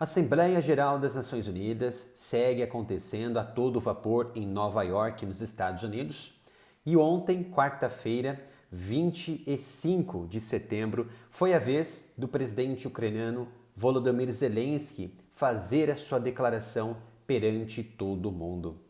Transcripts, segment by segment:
A Assembleia Geral das Nações Unidas segue acontecendo a todo vapor em Nova York, nos Estados Unidos. E ontem, quarta-feira, 25 de setembro, foi a vez do presidente ucraniano Volodymyr Zelensky fazer a sua declaração perante todo mundo.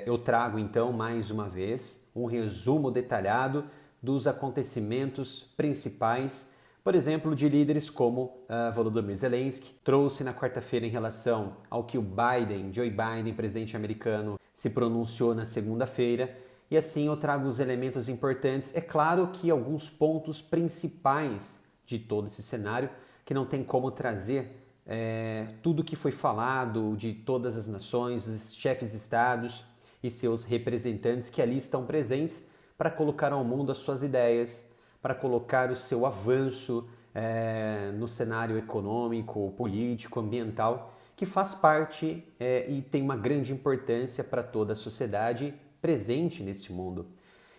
Eu trago então mais uma vez um resumo detalhado dos acontecimentos principais, por exemplo, de líderes como Volodymyr Zelensky, trouxe na quarta-feira em relação ao que o Joe Biden, presidente americano, se pronunciou na segunda-feira, e assim eu trago os elementos importantes. É claro que alguns pontos principais de todo esse cenário, que não tem como trazer tudo que foi falado de todas as nações, os chefes de estados e seus representantes que ali estão presentes para colocar ao mundo as suas ideias, para colocar o seu avanço no cenário econômico, político, ambiental, que faz parte e tem uma grande importância para toda a sociedade presente neste mundo.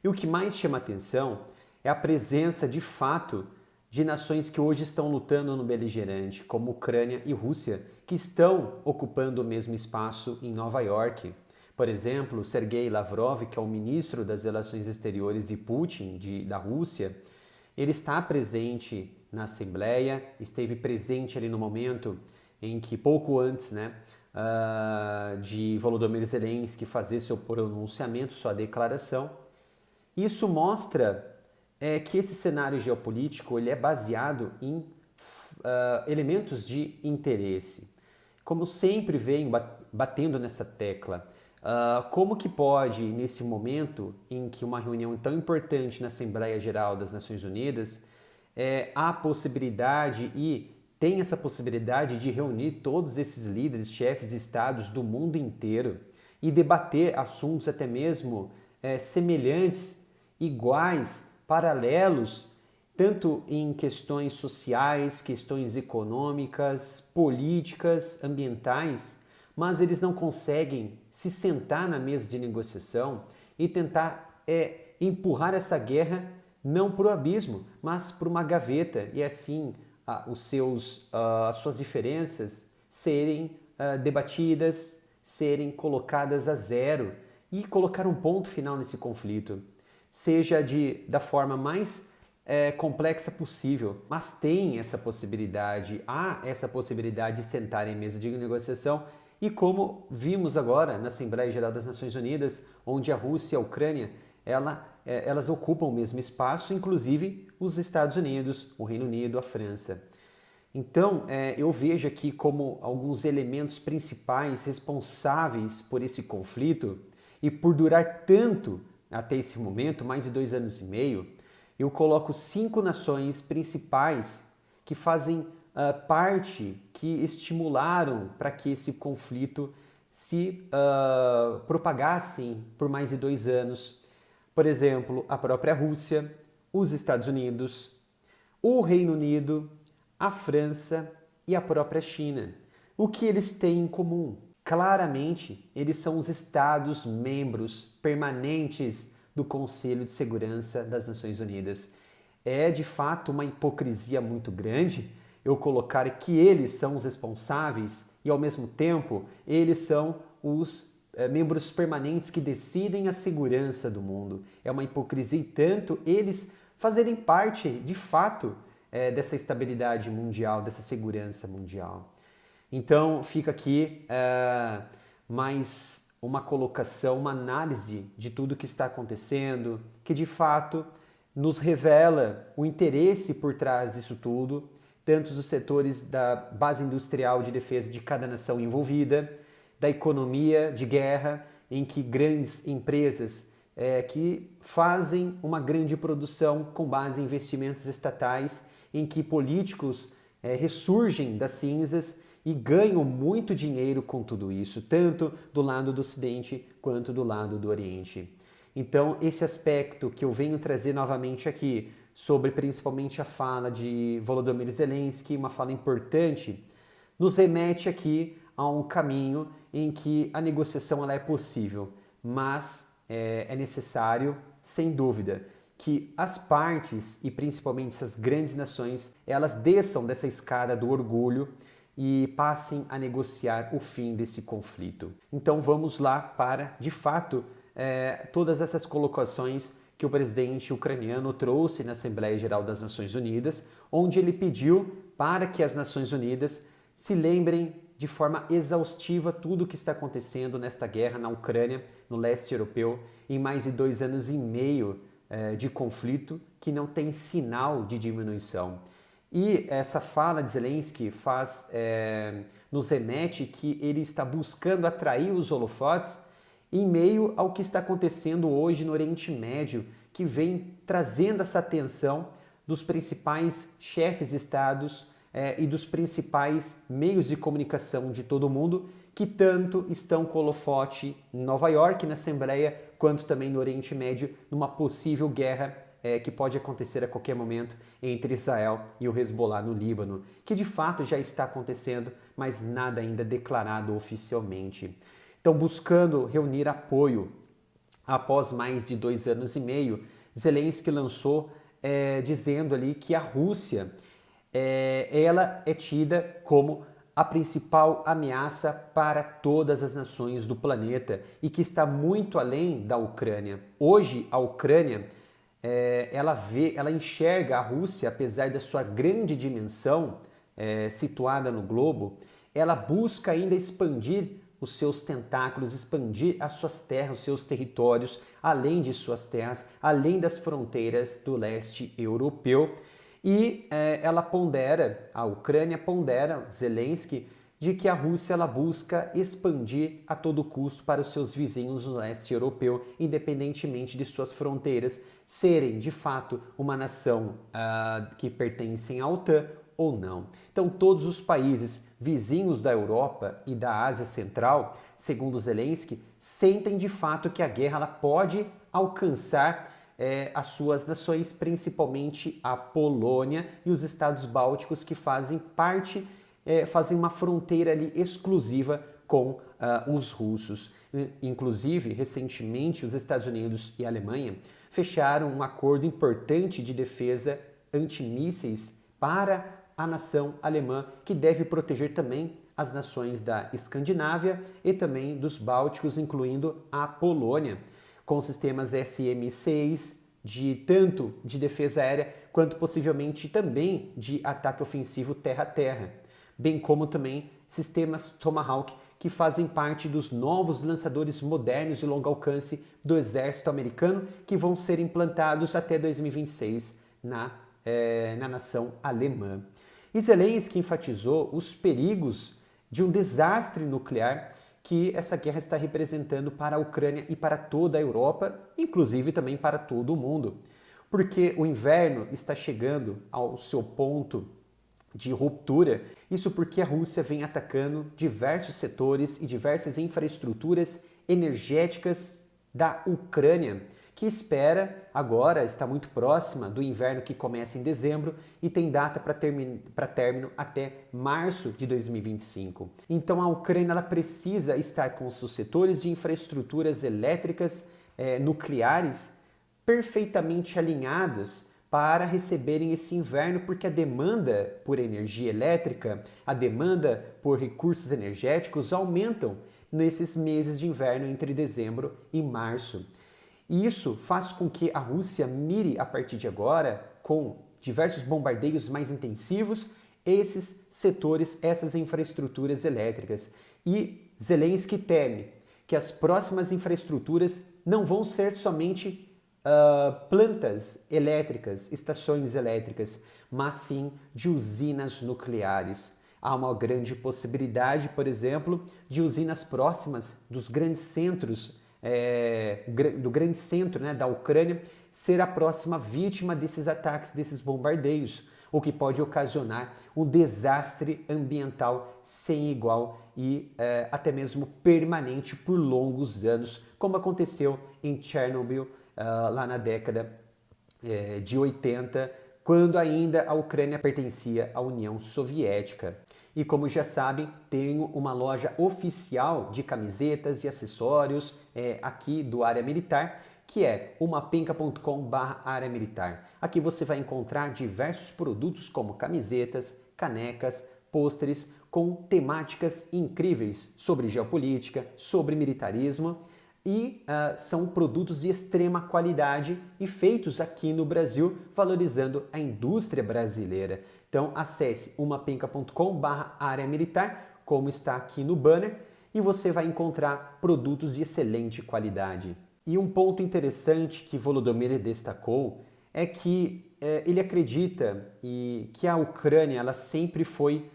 E o que mais chama atenção é a presença de fato de nações que hoje estão lutando no beligerante, como Ucrânia e Rússia, que estão ocupando o mesmo espaço em Nova York. Por exemplo, Sergei Lavrov, que é o ministro das Relações Exteriores, e Putin, da Rússia, ele está presente na Assembleia, esteve presente ali no momento em que, pouco antes de Volodymyr Zelensky fazer seu pronunciamento, sua declaração. Isso mostra que esse cenário geopolítico ele é baseado em elementos de interesse. Como sempre venho batendo nessa tecla, como que pode, nesse momento em que uma reunião tão importante na Assembleia Geral das Nações Unidas, há possibilidade e tem essa possibilidade de reunir todos esses líderes, chefes de estados do mundo inteiro e debater assuntos até mesmo semelhantes, iguais, paralelos, tanto em questões sociais, questões econômicas, políticas, ambientais, mas eles não conseguem se sentar na mesa de negociação e tentar empurrar essa guerra não para o abismo, mas para uma gaveta e assim as suas diferenças serem debatidas, serem colocadas a zero e colocar um ponto final nesse conflito, seja da forma mais complexa possível, mas tem essa possibilidade, há essa possibilidade de sentar em mesa de negociação. E como vimos agora na Assembleia Geral das Nações Unidas, onde a Rússia e a Ucrânia elas ocupam o mesmo espaço, inclusive os Estados Unidos, o Reino Unido, a França. Então, eu vejo aqui como alguns elementos principais responsáveis por esse conflito e por durar tanto até esse momento, mais de 2 anos e meio, eu coloco 5 nações principais que fazem parte, que estimularam para que esse conflito se propagasse por mais de 2 anos. Por exemplo, a própria Rússia, os Estados Unidos, o Reino Unido, a França e a própria China. O que eles têm em comum? Claramente, eles são os Estados membros permanentes do Conselho de Segurança das Nações Unidas. É de fato uma hipocrisia muito grande eu colocar que eles são os responsáveis e, ao mesmo tempo, eles são os membros permanentes que decidem a segurança do mundo. É uma hipocrisia e tanto eles fazerem parte, de fato, dessa estabilidade mundial, dessa segurança mundial. Então, fica aqui mais uma colocação, uma análise de tudo que está acontecendo, que de fato nos revela o interesse por trás disso tudo, tanto os setores da base industrial de defesa de cada nação envolvida, da economia de guerra, em que grandes empresas que fazem uma grande produção com base em investimentos estatais, em que políticos ressurgem das cinzas e ganham muito dinheiro com tudo isso, tanto do lado do Ocidente quanto do lado do Oriente. Então, esse aspecto que eu venho trazer novamente aqui, sobre principalmente a fala de Volodymyr Zelensky, uma fala importante, nos remete aqui a um caminho em que a negociação ela é possível, mas é necessário, sem dúvida, que as partes, e principalmente essas grandes nações, elas desçam dessa escada do orgulho, e passem a negociar o fim desse conflito. Então vamos lá para, de fato, todas essas colocações que o presidente ucraniano trouxe na Assembleia Geral das Nações Unidas, onde ele pediu para que as Nações Unidas se lembrem de forma exaustiva tudo o que está acontecendo nesta guerra na Ucrânia, no leste europeu, em mais de 2 anos e meio de conflito que não tem sinal de diminuição. E essa fala de Zelensky nos remete que ele está buscando atrair os holofotes em meio ao que está acontecendo hoje no Oriente Médio, que vem trazendo essa atenção dos principais chefes de estados e dos principais meios de comunicação de todo o mundo, que tanto estão com holofote em Nova York, na Assembleia, quanto também no Oriente Médio, numa possível guerra que pode acontecer a qualquer momento entre Israel e o Hezbollah no Líbano, que de fato já está acontecendo, mas nada ainda declarado oficialmente. Então, buscando reunir apoio após mais de 2 anos e meio, Zelensky lançou dizendo ali que a Rússia ela é tida como a principal ameaça para todas as nações do planeta e que está muito além da Ucrânia. Hoje, a Ucrânia ela enxerga a Rússia, apesar da sua grande dimensão situada no globo, ela busca ainda expandir os seus tentáculos, expandir as suas terras, os seus territórios, além de suas terras, além das fronteiras do leste europeu. E a Ucrânia pondera, Zelensky, de que a Rússia ela busca expandir a todo custo para os seus vizinhos no leste europeu, independentemente de suas fronteiras serem, de fato, uma nação que pertencem à OTAN ou não. Então, todos os países vizinhos da Europa e da Ásia Central, segundo Zelensky, sentem de fato que a guerra ela pode alcançar as suas nações, principalmente a Polônia e os estados bálticos que fazem uma fronteira ali exclusiva com os russos. Inclusive, recentemente, os Estados Unidos e a Alemanha fecharam um acordo importante de defesa antimísseis para a nação alemã, que deve proteger também as nações da Escandinávia e também dos Bálticos, incluindo a Polônia, com sistemas SM-6, tanto de defesa aérea, quanto possivelmente também de ataque ofensivo terra-terra, bem como também sistemas Tomahawk, que fazem parte dos novos lançadores modernos de longo alcance do exército americano, que vão ser implantados até 2026 na nação alemã. E Zelensky enfatizou os perigos de um desastre nuclear que essa guerra está representando para a Ucrânia e para toda a Europa, inclusive também para todo o mundo. Porque o inverno está chegando ao seu ponto de ruptura, isso porque a Rússia vem atacando diversos setores e diversas infraestruturas energéticas da Ucrânia, que agora está muito próxima do inverno que começa em dezembro e tem data para término até março de 2025. Então a Ucrânia ela precisa estar com seus setores de infraestruturas elétricas nucleares perfeitamente alinhados para receberem esse inverno, porque a demanda por energia elétrica, a demanda por recursos energéticos aumentam nesses meses de inverno entre dezembro e março. E isso faz com que a Rússia mire, a partir de agora, com diversos bombardeios mais intensivos, esses setores, essas infraestruturas elétricas. E Zelensky teme que as próximas infraestruturas não vão ser somente plantas elétricas, estações elétricas, mas sim de usinas nucleares. Há uma grande possibilidade, por exemplo, de usinas próximas dos grandes centros do grande centro da Ucrânia ser a próxima vítima desses ataques, desses bombardeios, o que pode ocasionar um desastre ambiental sem igual e até mesmo permanente por longos anos, como aconteceu em Chernobyl lá na década de 80, quando ainda a Ucrânia pertencia à União Soviética. E como já sabem, tenho uma loja oficial de camisetas e acessórios aqui do Área Militar, que é umapenca.com/área militar. Aqui você vai encontrar diversos produtos como camisetas, canecas, pôsteres, com temáticas incríveis sobre geopolítica, sobre militarismo e são produtos de extrema qualidade e feitos aqui no Brasil, valorizando a indústria brasileira. Então acesse umapenca.com/área militar, como está aqui no banner, e você vai encontrar produtos de excelente qualidade. E um ponto interessante que Volodymyr destacou é que ele acredita que a Ucrânia ela sempre foi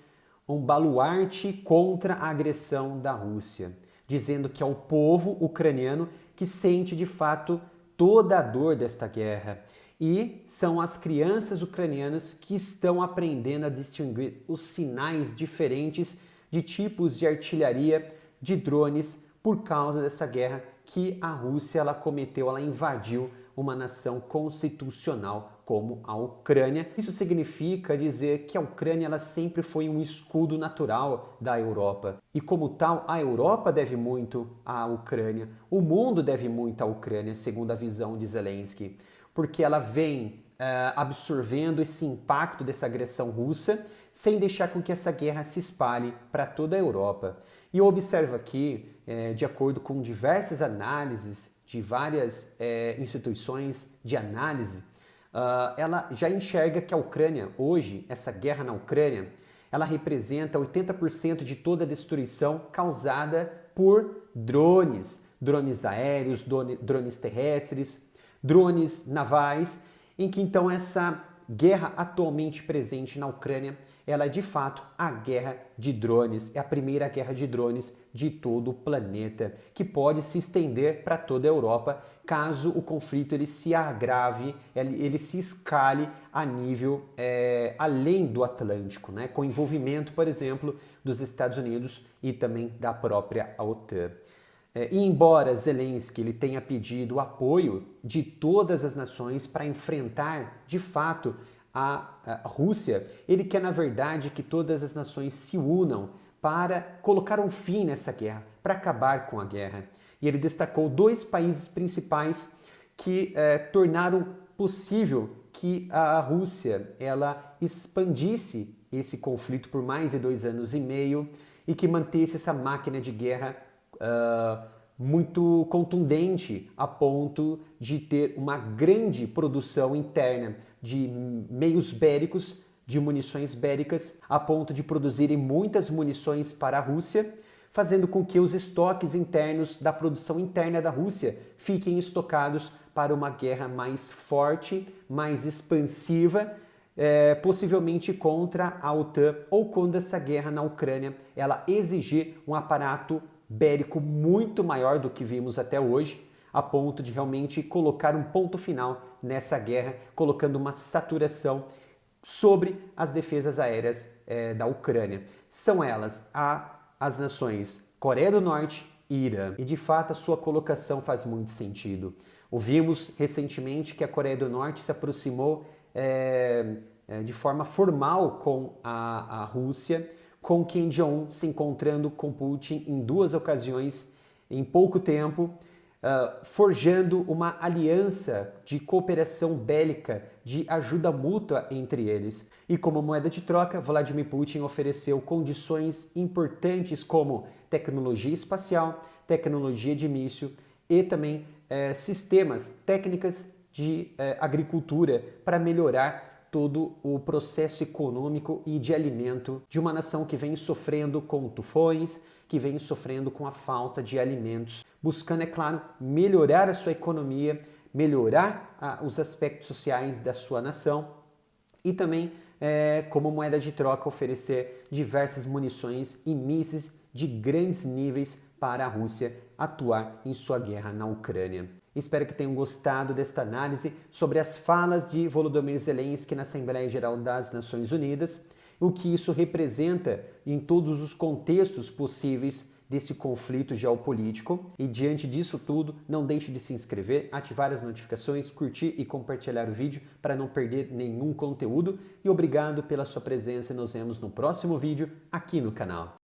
um baluarte contra a agressão da Rússia, dizendo que é o povo ucraniano que sente de fato toda a dor desta guerra. E são as crianças ucranianas que estão aprendendo a distinguir os sinais diferentes de tipos de artilharia, de drones, por causa dessa guerra que a Rússia ela cometeu, ela invadiu uma nação constitucional como a Ucrânia. Isso significa dizer que a Ucrânia ela sempre foi um escudo natural da Europa. E como tal, a Europa deve muito à Ucrânia, o mundo deve muito à Ucrânia, segundo a visão de Zelensky, porque ela vem absorvendo esse impacto dessa agressão russa sem deixar com que essa guerra se espalhe para toda a Europa. E eu observo aqui, de acordo com diversas análises de várias instituições de análise, ela já enxerga que a Ucrânia, hoje, essa guerra na Ucrânia, ela representa 80% de toda a destruição causada por drones, drones aéreos, drones terrestres, drones navais, em que então essa guerra atualmente presente na Ucrânia, ela é de fato a guerra de drones, é a primeira guerra de drones de todo o planeta, que pode se estender para toda a Europa, caso o conflito ele se agrave, ele se escale a nível além do Atlântico, né? Com envolvimento, por exemplo, dos Estados Unidos e também da própria OTAN. E embora Zelensky ele tenha pedido o apoio de todas as nações para enfrentar, de fato, a Rússia, ele quer, na verdade, que todas as nações se unam para colocar um fim nessa guerra, para acabar com a guerra. E ele destacou 2 países principais que tornaram possível que a Rússia ela expandisse esse conflito por mais de 2 anos e meio e que mantesse essa máquina de guerra muito contundente a ponto de ter uma grande produção interna de meios bélicos, de munições bélicas, a ponto de produzirem muitas munições para a Rússia, fazendo com que os estoques internos da produção interna da Rússia fiquem estocados para uma guerra mais forte, mais expansiva, possivelmente contra a OTAN ou quando essa guerra na Ucrânia ela exigir um aparato bélico muito maior do que vimos até hoje, a ponto de realmente colocar um ponto final nessa guerra, colocando uma saturação sobre as defesas aéreas da Ucrânia. São elas as nações Coreia do Norte e Irã. E de fato a sua colocação faz muito sentido. Ouvimos recentemente que a Coreia do Norte se aproximou de forma formal com a Rússia, com Kim Jong-un se encontrando com Putin em 2 ocasiões em pouco tempo, forjando uma aliança de cooperação bélica, de ajuda mútua entre eles. E como moeda de troca, Vladimir Putin ofereceu condições importantes como tecnologia espacial, tecnologia de míssil e também sistemas, técnicas de agricultura para melhorar todo o processo econômico e de alimento de uma nação que vem sofrendo com tufões, que vem sofrendo com a falta de alimentos, buscando, é claro, melhorar a sua economia, melhorar os aspectos sociais da sua nação e também, como moeda de troca, oferecer diversas munições e mísseis de grandes níveis para a Rússia atuar em sua guerra na Ucrânia. Espero que tenham gostado desta análise sobre as falas de Volodymyr Zelensky na Assembleia Geral das Nações Unidas, o que isso representa em todos os contextos possíveis desse conflito geopolítico. E diante disso tudo, não deixe de se inscrever, ativar as notificações, curtir e compartilhar o vídeo para não perder nenhum conteúdo. E obrigado pela sua presença e nos vemos no próximo vídeo aqui no canal.